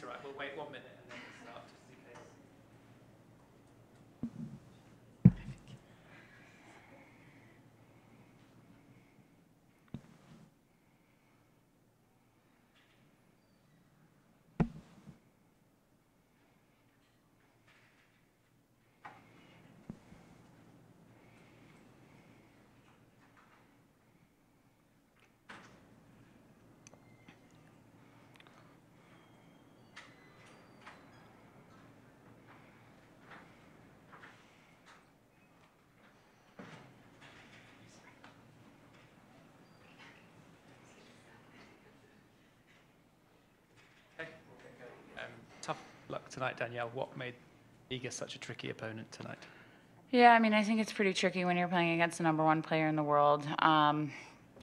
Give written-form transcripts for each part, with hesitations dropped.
It's all right. We'll wait 1 minute and then we'll start just in case. Tough luck tonight, Danielle. What made Iga such a tricky opponent tonight? Yeah, I mean, I think it's pretty tricky when you're playing against the #1 player in the world.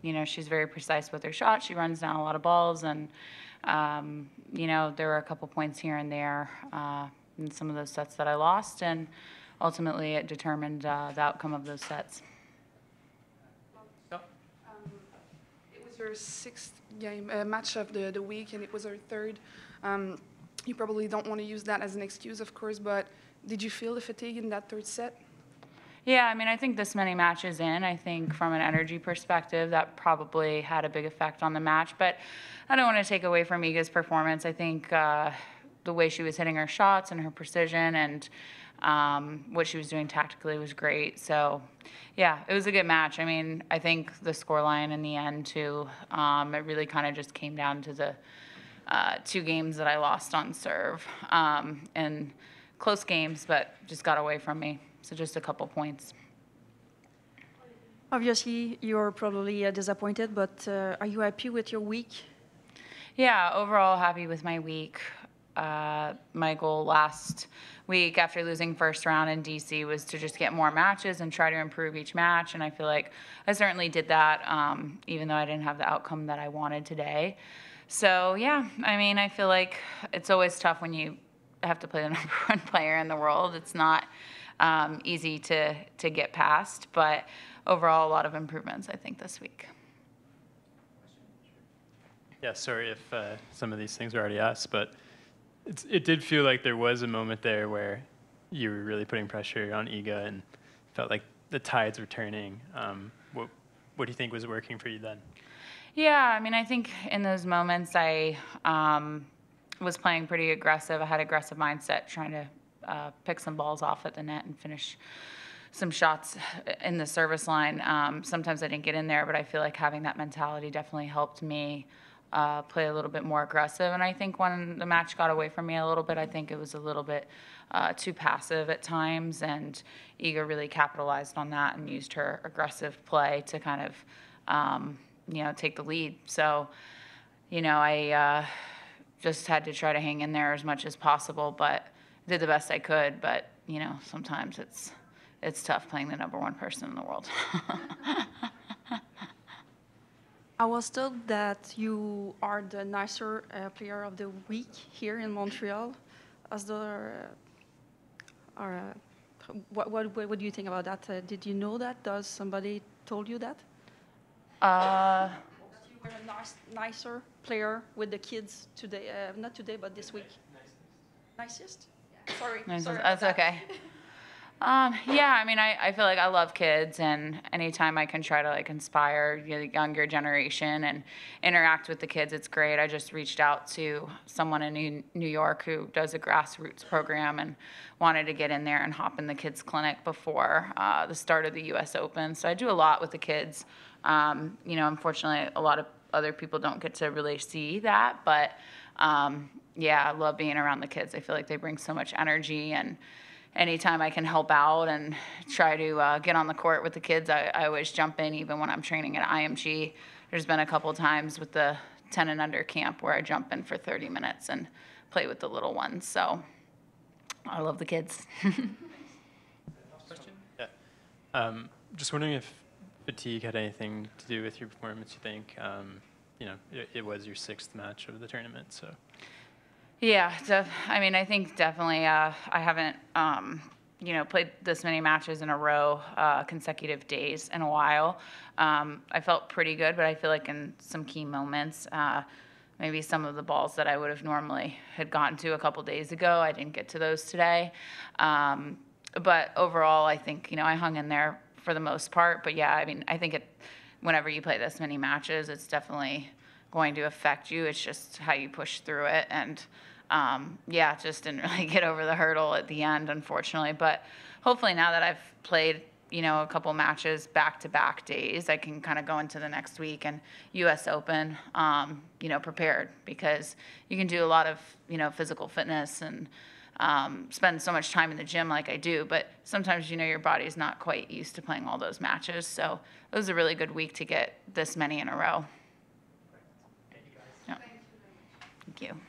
You know, she's very precise with her shot. She runs down a lot of balls, and you know, there were a couple points here and there in some of those sets that I lost, and ultimately it determined the outcome of those sets. It was her 6th game match of the week, and it was her 3rd. You probably don't want to use that as an excuse, of course, but did you feel the fatigue in that 3rd set? Yeah, I mean, I think this many matches in, I think from an energy perspective, that probably had a big effect on the match. But I don't want to take away from Iga's performance. I think the way she was hitting her shots and her precision and what she was doing tactically was great. So, yeah, it was a good match. I mean, I think the scoreline in the end, too, it really kind of just came down to the 2 games that I lost on serve. And close games, but just got away from me. So just a couple points. Obviously, you're probably disappointed, but are you happy with your week? Yeah, overall happy with my week. My goal last week after losing first round in DC was to just get more matches and try to improve each match. And I feel like I certainly did that, even though I didn't have the outcome that I wanted today. So, yeah, I mean, I feel like it's always tough when you have to play the #1 player in the world. It's not easy to get past, but overall, a lot of improvements, I think, this week. Yeah, sorry if some of these things were already asked, but it did feel like there was a moment there where you were really putting pressure on Iga and felt like the tides were turning. What do you think was working for you then? Yeah, I mean, I think in those moments I was playing pretty aggressive. I had aggressive mindset, trying to pick some balls off at the net and finish some shots in the service line. Sometimes I didn't get in there, but I feel like having that mentality definitely helped me play a little bit more aggressive. And I think when the match got away from me a little bit, I think it was a little bit too passive at times, and Iga really capitalized on that and used her aggressive play to kind of you know, take the lead. So, you know, I just had to try to hang in there as much as possible, but did the best I could. But, you know, sometimes it's tough playing the #1 person in the world. I was told that you are the nicer player of the week here in Montreal. As the, what do you think about that? Did you know that? Does somebody told you that? You were a nicer player with the kids today, not today, but this week. Nicest? Sorry. That's okay. Yeah, I mean, I feel like I love kids, and anytime I can try to like inspire the younger generation and interact with the kids, it's great. I just reached out to someone in New York who does a grassroots program and wanted to get in there and hop in the kids clinic before the start of the U.S. Open. So I do a lot with the kids. You know, unfortunately, a lot of other people don't get to really see that, but yeah, I love being around the kids. I feel like they bring so much energy, and anytime I can help out and try to get on the court with the kids, I always jump in, even when I'm training at IMG. There's been a couple times with the 10 and under camp where I jump in for 30 minutes and play with the little ones. So I love the kids. Last question? Yeah. Just wondering if fatigue had anything to do with your performance, you think? You know, it was your 6th match of the tournament, so. Yeah, I mean, I think definitely I haven't, you know, played this many matches in a row, consecutive days in a while. I felt pretty good, but I feel like in some key moments, maybe some of the balls that I would have normally had gotten to a couple days ago. I didn't get to those today. But overall, I think, I hung in there for the most part. But yeah, I mean, I think whenever you play this many matches, it's definitely going to affect you. It's just how you push through it. And yeah, just didn't really get over the hurdle at the end, unfortunately. But hopefully now that I've played, a couple matches back-to-back days, I can kind of go into the next week and U.S. Open, prepared, because you can do a lot of, physical fitness and spend so much time in the gym like I do, but sometimes, your body's not quite used to playing all those matches. So it was a really good week to get this many in a row. Thank you, guys. Yeah. Thank you.